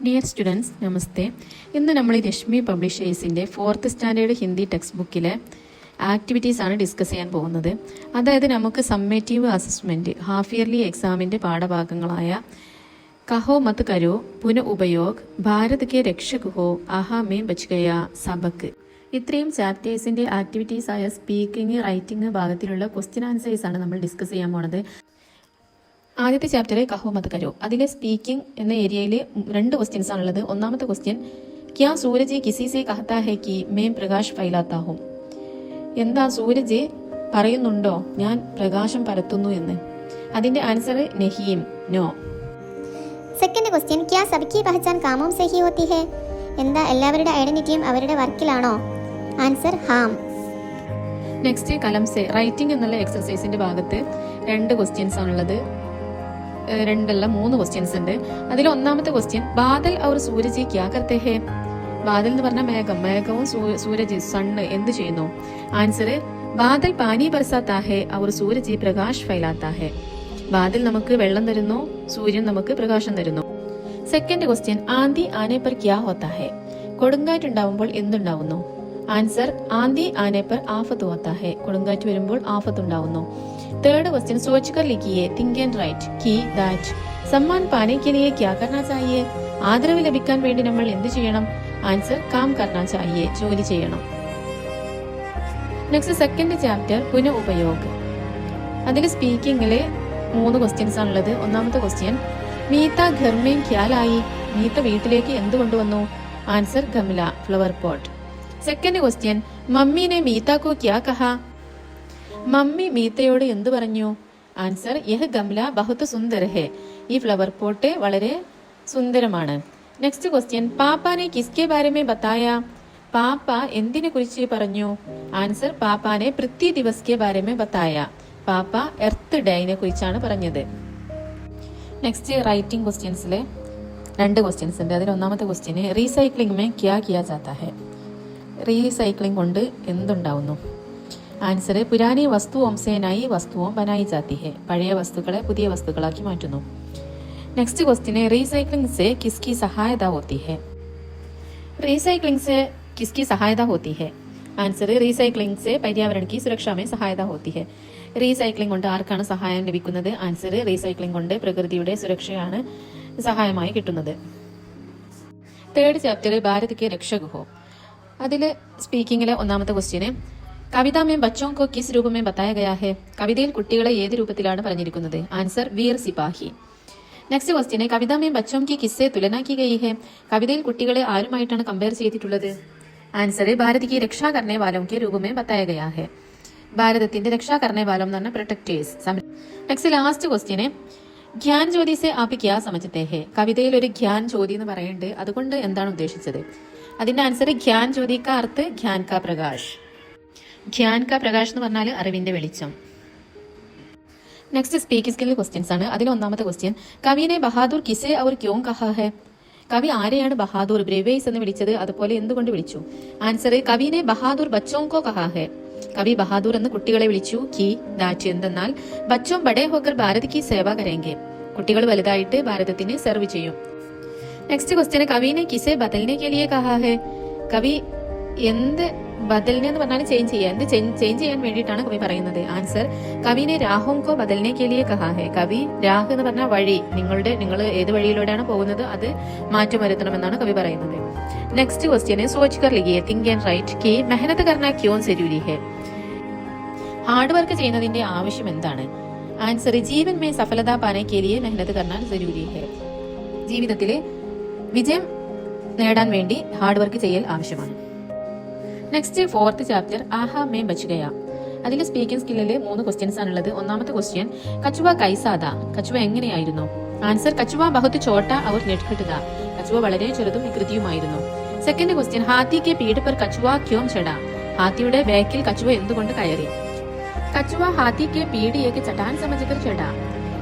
Dear students നമസ്തേ. ഇന്ന് നമ്മൾ രശ്മി പബ്ലിഷേഴ്സിൻ്റെ 4th സ്റ്റാൻഡേർഡ് ഹിന്ദി ടെക്സ്റ്റ് ബുക്കിലെ ആക്ടിവിറ്റീസ് ആണ് ഡിസ്കസ് ചെയ്യാൻ പോകുന്നത്. അതായത് നമുക്ക് സമ്മേറ്റീവ് അസസ്മെൻറ്റ് ഹാഫ് ഇയർലി എക്സാമിൻ്റെ പാഠഭാഗങ്ങളായ കഹോ മത് കരോ, പുന ഉപയോഗ്, ഭാരത് കെ രക്ഷക് ഹോ, ആഹാ മേ ബച്ച് ഗയ, സബക്ക്, ഇത്രയും ചാപ്റ്റേഴ്സിൻ്റെ ആക്ടിവിറ്റീസ് ആയ സ്പീക്കിംഗ്, റൈറ്റിംഗ് ഭാഗത്തിലുള്ള ക്വസ്റ്റ്യൻ ആൻസേഴ്സ് ആണ് നമ്മൾ ഡിസ്കസ് ചെയ്യാൻ പോണത്. ആദ്യത്തെ ചാപ്റ്റർ കഹോ മത് കരോ, അതിലെ സ്പീക്കിംഗ് എന്ന ഏരിയയിൽ 2 ക്വസ്റ്റ്യൻസ് ആണുള്ളത്. ഒന്നാമത്തെ ക്വസ്റ്റ്യൻ, ക്യാ സൂരജ് കിസി സെ കഹത്താ ഹെ കി മേം പ്രകാശ് ഫൈലാത്താ ഹൂം, എന്താ സൂരജ് പറയുന്നുണ്ടോ ഞാൻ പ്രകാശം പരത്തുന്നു എന്ന്. അതിന്റെ ആൻസർ നഹീം, നോ. സെക്കൻഡ് ക്വസ്റ്റ്യൻ, ക്യാ സബ്കി പഹചാൻ കാമോം സെ ഹി ഹോത്തി ഹെ, എന്താ എല്ലാവരുടെ ഐഡന്റിറ്റിയും അവരുടെ വർക്കിലാണോ. Answer Ham. നെക്സ്റ്റ് കലം സെ, റൈറ്റിംഗ് എന്നുള്ള എക്സർസൈസിന്റെ ഭാഗത്ത് 2 ക്വസ്റ്റ്യൻസ് ആണുള്ളത്. 3 ക്വസ്റ്റ്യൻസ് ഉണ്ട്. അതിൽ ഒന്നാമത്തെ ക്വസ്റ്റ്യൻ, ബാദൽ ഔർ സൂരജ് ക്യാ കർത്തെ ഹെ, ബാദൽ എന്ന് പറഞ്ഞ മേഘവും സൂരജ് സണ്ണ് എന്ത് ചെയ്യുന്നു. Answer, Badal pani ബർസാത്താ he our Sooraj Prakash ഫൈലാത്താ ഹെ, ബാദൽ നമുക്ക് വെള്ളം തരുന്നു, സൂര്യൻ നമുക്ക് പ്രകാശം തരുന്നു. സെക്കൻഡ് ക്വസ്റ്റ്യൻ, ആന്തി ആനെ പർ ക്യാ ഹോത്താ ഹെ, കൊടുങ്കാറ്റുണ്ടാവുമ്പോൾ എന്തുണ്ടാവുന്നു. ആൻസർ, ആന്തി ആനെ പർ ആഫത്ത് ഹോത്താ ഹെ, കൊടുങ്കാറ്റ് വരുമ്പോൾ ആഫത്ത് ഉണ്ടാവുന്നു. തേർഡ് ക്വസ്റ്റ്യൻ, सोच कर लिखिए, थिंक एंड राइट की दैट, सम्मान पाने के लिए क्या करना चाहिए, ആദരവ് ലഭിക്കാൻ വേണ്ടി നമ്മൾ എന്ത് ചെയ്യണം. ആൻസർ, കാം കർണ ചാഹിയെ, ജോലി ചെയ്യണം. നെക്സ്റ്റ് സെക്കൻഡ് ചാപ്റ്റർ പുന ഉപയോഗ്, അതിൽ സ്പീക്കിംഗില് 3 ക്വസ്റ്റ്യൻസ് ആണുള്ളത്. ഒന്നാമത്തെ ക്വസ്റ്റ്യൻ, മീത ഘർ മേ ക്യാ ലായി, മീത വീട്ടിലേക്ക് എന്ത് കൊണ്ടുവന്നു. ആൻസർ, ഗംല, flower pot. Second question, mummy നെ മീത കോ ക്യാ കഹാ, മമ്മി മീത്തയോട് എന്ത് പറഞ്ഞു. ആൻസർ, യഹ് ഗംല ബഹുത് സുന്ദർ ഹെ, ഈ ഫ്ലവർ പോട്ട് വളരെ സുന്ദരമാണ്. നെക്സ്റ്റ് ക്വസ്റ്റ്യൻ, പാപ്പാനെ കിസ്കെ ബാരെ മേ ബത്തായ, പാപ്പ എന്തിനെ കുറിച്ച് പറഞ്ഞു. Answer, പാപ്പാനെ Prithvi Divas K Bare may ബത്തായ, പാപ്പ എർത്ത് ഡേയിനെ കുറിച്ചാണ് പറഞ്ഞത്. നെക്സ്റ്റ് റൈറ്റിംഗ് ക്വസ്റ്റ്യൻസിൽ 2 ക്വസ്റ്റ്യൻസ് ഉണ്ട്. അതിൽ ഒന്നാമത്തെ ക്വസ്റ്റ്യന്, റീസൈക്ലിംഗ് മേ ക്യാ കിയാ ജാത്താ ഹെ, റീസൈക്ലിംഗ് കൊണ്ട് എന്തുണ്ടാവുന്നു. ആൻസർ, പുരാനി വസ്തുവും സേ നയി വസ്തുവും ബനായി ജാത്തി ഹെ, പഴയ വസ്തുക്കളെ പുതിയ വസ്തുക്കളാക്കി മാറ്റുന്നു. നെക്സ്റ്റ് ക്വസ്റ്റ്യൻ, റീസൈക്ലിംഗ് സേ കിസ്കി സഹായത ഹോത്തി ഹെ, റീസൈക്ലിംഗ് സേ കിസ്കി സഹായത ഹോത്തി ഹെ. ആൻസർ, റീസൈക്ലിംഗ് സേ പര്യാവरण की सुरक्षा में सहायता होती है, റീസൈക്ലിംഗ് കൊണ്ട് ആർക്കാണ് സഹായം ലഭിക്കുന്നത്. ആൻസർ, റീസൈക്ലിംഗ് കൊണ്ട് പ്രകൃതിയുടെ സുരക്ഷയാണ് സഹായമായി കിട്ടുന്നത്. Third chapter Bharat K Rakshak ഹോ, അതിൽ സ്പീക്കിംഗിലെ ഒന്നാമത്തെ ക്വസ്റ്റ്യന്, കവിത മേ ബച്ചോं को किस रूप में बताया गया है, കവിതയിൽ കുട്ടികളെ ഏത് രൂപത്തിലാണ് പറഞ്ഞിരിക്കുന്നത്. Answer, Veer Sipahi. Next question, കവിത മേ ബച്ചോं की किससे तुलना की गई है, കവിതയിൽ കുട്ടികളെ ആരുമായിട്ടാണ് കമ്പയർ ചെയ്തിട്ടുള്ളത്. ആൻസർ, ഭാരത് की രക്ഷാ करने वालों के रूप में बताया गया है, ഭാരതത്തിന്റെ രക്ഷാ करने वालों എന്ന് പറഞ്ഞ പ്രൊട്ടക്ടേഴ്സ്. നെക്സ്റ്റ് ലാസ്റ്റ് ക്വസ്റ്റ്യന്, ജ്ഞാൻ ജ്യോതി സെ ആപ് ക്യാ സമਝത്തെ ഹെ, കവിതയിൽ ഒരു ജ്ഞാൻ ജ്യോതി എന്ന് പറയുന്നുണ്ട്, അതുകൊണ്ട് എന്താണ് ഉദ്ദേശിച്ചത്. അതിന്റെ ആൻസർ, ജ്ഞാൻ ജ്യോതി കാ അർത്ഥ് ജ്ഞാൻ കാ പ്രകാശ്, ജ്ഞാൻ കാ പ്രകാശ് എന്ന് പറഞ്ഞാൽ അറിവിന്റെ വെളിച്ചം. നെക്സ്റ്റ് സ്പീക്കിംഗ് സ്കിൽ ക്വസ്റ്റ്യൻസ് ആണ്. അതിൽ ഒന്നാമത്തെ ക്വസ്റ്റ്യൻ, കവിനെ ബഹാദൂർ കിസെ ഔർ ക്യോं കഹാ ഹെ, കവി ആരെയാണ് ബഹാദൂർ ബ്രേവേസ് എന്ന് വിളിച്ചത്, അതുപോലെ എന്തുകൊണ്ട് വിളിച്ചു. ആൻസർ, കവിനെ ബഹാദൂർ ബച്ചോं को കഹാ ഹെ, കവി ബഹാദൂർ എന്ന് കുട്ടികളെ വിളിച്ചു. കി ദാറ്റ് എന്തെന്നാൽ, ബച്ചോं ബഡേ ഹോക്കർ ഭാരത് കി സേവ കരേംഗെ, കുട്ടികൾ വലുതായിട്ട് ഭാരതത്തിന് സെർവ് ചെയ്യും. നെക്സ്റ്റ് ക്വസ്റ്റ്യൻ, കവിനെ കിസെ ബദൽനെ കെ ലിയെ കഹാ ഹെ, കവി എന്ത് ബദലിനെ എന്ന് പറഞ്ഞാൽ ചേഞ്ച് ചെയ്യാൻ, എന്ത് ചേഞ്ച് ചെയ്യാൻ വേണ്ടിയിട്ടാണ് കവി പറയുന്നത്. ആൻസർ, കവിനെ രാഹോം കോ ബദൽനെ കെ ലിയെ കഹാ ഹെ, കവി രാഹ് എന്ന് പറഞ്ഞ വഴി, നിങ്ങൾ ഏത് വഴിയിലൂടെയാണ് പോകുന്നത് അത് മാറ്റം വരുത്തണമെന്നാണ് കവി പറയുന്നത്. നെക്സ്റ്റ് ക്വസ്റ്റ്യന്, സോച്ച് കർ ലിഖിയെ, തിങ്ക് ആൻഡ് റൈറ്റ് കി മെഹനത്ത് കർന ക്യോं ജരൂരി ഹെ, ഹാർഡ് വർക്ക് ചെയ്യുന്നതിന്റെ ആവശ്യം എന്താണ്. ആൻസർ, ജീവൻ മേ സഫലത പാനെ കെ ലിയെ മെഹനത്ത് കർന ജരൂരി ഹെ, ജീവിതത്തില് വിജയം നേടാൻ വേണ്ടി ഹാർഡ് വർക്ക് ചെയ്യൽ ആവശ്യമാണ്. നെക്സ്റ്റ് 4th ചാപ്റ്റർ ആഹാ മേ ബച്ച് ഗയ, അതിൽ സ്പീക്കിംഗ് സ്കില്ലിൽ 3 ക്വസ്റ്റ്യൻസ് ആണുള്ളത്. ഒന്നാമത്തെ ക്വസ്റ്റ്യൻ, കച്ചുവ കൈസാദ, കച്ചുവ എങ്ങനെയായിരുന്നു. Answer, Kachhwa ബഹുത് Chotta our നെറ്റ്ഘട്ട, Kachhwa വളരെ ചെറുതും വികൃതിയുമായിരുന്നു. സെക്കൻഡ് ക്വസ്റ്റ്യൻ, ഹാത്തി കെ പീഠ പർ കച്ചുവ ക്യോं ചട, ഹാത്തിയുടെ ബാക്കിൽ കച്ചുവ എന്തുകൊണ്ട് കയറി. കച്ചുവ ഹാത്തി കെ പീഠിയേക്ക് ചട്ടാൻ സമझकर ചട,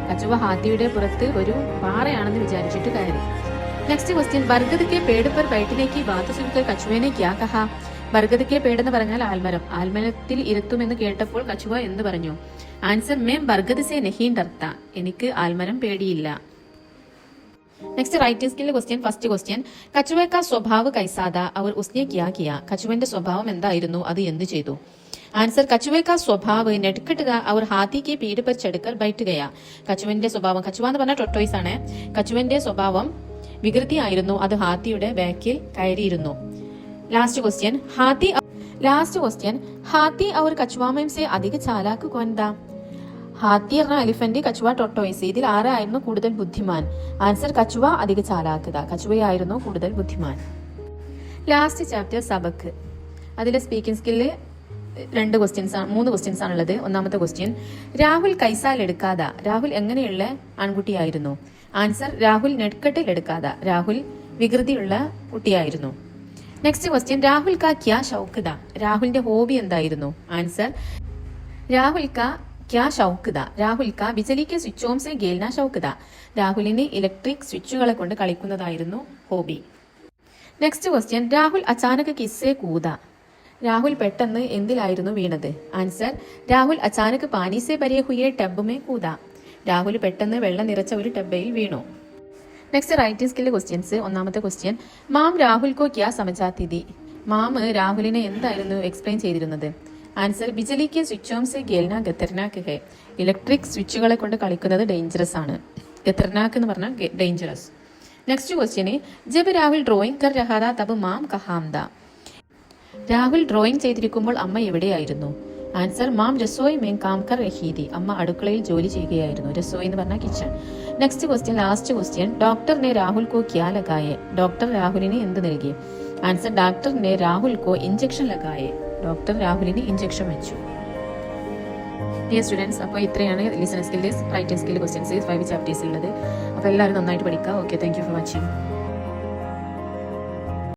കച്ചുവ ഹാത്തിയുടെ പുറത്ത് ഒരു പാറയാണെന്ന് വിചാരിച്ചിട്ട് കയറി. നെക്സ്റ്റ് ക്വസ്റ്റ്യൻ, ബർഗദ് കെ പേട് പർ ബൈഠനെ കി ബാത് സുൻകർ കച്ചുവനെ ക്യാ കഹാ, ബർഗദ് കെ പേട് എന്ന് പറഞ്ഞാൽ ആൽമരം, ആൽമരത്തിൽ ഇരുത്തുമെന്ന് കേട്ടപ്പോൾ കച്ചുവ എന്ന് പറഞ്ഞു. ആൻസർ, മേ ബർഗദ് സെ നഹീ ഡർത്ത, എനിക്ക് ആൽമരം പേടിയില്ല. Next writing skill question. First question, കछुए का स्वभाव कैसा था और उसने क्या किया? കछुവിന്റെ സ്വഭാവം എന്തായിരുന്നു, അത് എന്ത് ചെയ്തു? ആൻസർ, കछुए का स्वभाव नटखट था और हाथी की पीठ पर चढ़कर बैठ गया. കछുവിന്റെ സ്വഭാവം, കछुआ എന്ന് പറഞ്ഞാൽ ടൊർട്ടോയ്സ് ആണ്. കछुവിന്റെ സ്വഭാവം വികൃതിയായിരുന്നു, അത് ഹാത്തിയുടെ ബാക്കിൽ കയറിയിരുന്നു. ലാസ്റ്റ് ക്വസ്റ്റ്യൻ, हाथी और कछुआ में से अधिक चालाक कौन था? ഹാത്തി പറഞ്ഞ എലിഫന്റ്, കछुआ ടൊർട്ടോയ്സ്, ഇതിൽ ആരായിരുന്നു കൂടുതൽ ബുദ്ധിമാൻ? ആൻസർ, കछुआ അധിക ചാലാക്കത, കछुവയായിരുന്നു കൂടുതൽ ബുദ്ധിമാൻ. ലാസ്റ്റ് ചാപ്റ്റർ സബക്ക്. അതിലെ സ്പീക്കിംഗ് സ്കില്ല് മൂന്ന് ക്വസ്റ്റ്യൻസ് ആണുള്ളത്. ഒന്നാമത്തെ ക്വസ്റ്റ്യൻ, രാഹുൽ കൈസാൽ എടുക്കാത, രാഹുൽ എങ്ങനെയുള്ള ആൺകുട്ടിയായിരുന്നു? ആൻസർ, രാഹുൽ നെട്കട്ടിൽ എടുക്കാത, രാഹുൽ വികൃതിയുള്ള കുട്ടിയായിരുന്നു. നെക്സ്റ്റ് ക്വസ്റ്റ്യൻ, രാഹുൽ കാ ക്യാ ഷൗക്ക് താ, രാഹുലിന്റെ ഹോബി എന്തായിരുന്നു? ആൻസർ, രാഹുൽ കാ ക്യാ ഷൗക്ക് താ, രാഹുൽ കാ ബിജലി കെ സ്വിച്ചോം സെ ഖേൽന ഷൗക്ക് താ, രാഹുലിന് ഇലക്ട്രിക് സ്വിച്ചുകളെ കൊണ്ട് കളിക്കുന്നതായിരുന്നു ഹോബി. നെക്സ്റ്റ് ക്വസ്റ്റ്യൻ, രാഹുൽ അച്ചാനക് കിസ്സെ കൂത, രാഹുൽ പെട്ടെന്ന് എന്തിലായിരുന്നു വീണത്? ആൻസർ, രാഹുൽ അച്ചാനക് പാനി സെ ഭരെ ഹുയെ ടബ് മേ കൂത, രാഹുൽ പെട്ടെന്ന് വെള്ളം നിറച്ച ഒരു ടബ്ബയിൽ വീണു. Next writing skill questions. ഒന്നാമത്തെ ക്വസ്റ്റ്യൻ, മാം രാഹുൽ കോ ക്യാ സമജാത്തി തി, മാം രാഹുലിനെ എന്തായിരുന്നു എക്സ്പ്ലെയിൻ ചെയ്തിരുന്നത്? ആൻസർ, ബിജലി കെ സ്വിച്ചോം സെ ഖേൽന ഖത്തർനാക് ഹെ, ഇലക്ട്രിക് സ്വിച്ചുകളെ കൊണ്ട് കളിക്കുന്നത് ഡേഞ്ചറസ് ആണ്. ഖത്തർനാക് എന്ന് പറഞ്ഞാൽ ഡേഞ്ചറസ്. നെക്സ്റ്റ് ക്വസ്റ്റ്യന്, ജബ് രാഹുൽ ഡ്രോയിങ് കർ രഹാ താ തബ് മാം കഹാം താ, രാഹുൽ ഡ്രോയിങ് ചെയ്തിരിക്കുമ്പോൾ അമ്മ എവിടെയായിരുന്നു? ആൻസർ, മാം രസോയ് മേ കാം കർ രഹി തി, അമ്മ അടുക്കളയിൽ ജോലി ചെയ്യുകയായിരുന്നു. രസോയ് എന്ന് പറഞ്ഞാൽ kitchen. Next question, last question, ഡോക്ടറിനെ രാഹുൽ കോ ക്യാ ലഗായേ, ഡോക്ടർ രാഹുലിന് എന്ത് നൽകി? ആൻസർ, ഡോക്ടറിനെ രാഹുൽ കോ ഇഞ്ചക്ഷൻ ലഗായേ, ഡോക്ടർ രാഹുലിന് ഇഞ്ചക്ഷൻ വെച്ചു. ഡിയർ സ്റ്റുഡൻസ്, അപ്പോൾ ഇത്രയാണ് listening skill, writing skill questions 5 chapters ഉള്ളത്. അപ്പോൾ എല്ലാവരും നന്നായിട്ട് പഠിക്കുക. Okay, thank you for watching.